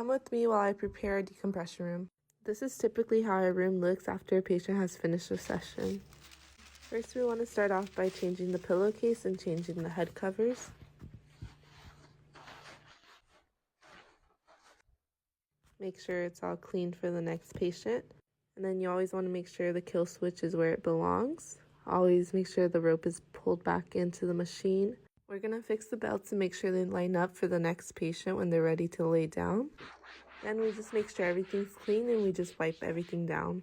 Come with me while I prepare a decompression room. This is typically how a room looks after a patient has finished a session. First, we want to start off by changing the pillowcase and changing the head covers. Make sure it's all clean for the next patient. And then you always want to make sure the kill switch is where it belongs. Always make sure the rope is pulled back into the machine. We're going to fix the belts and make sure they line up for the next patient when they're ready to lay down. Then we just make sure everything's clean and we just wipe everything down.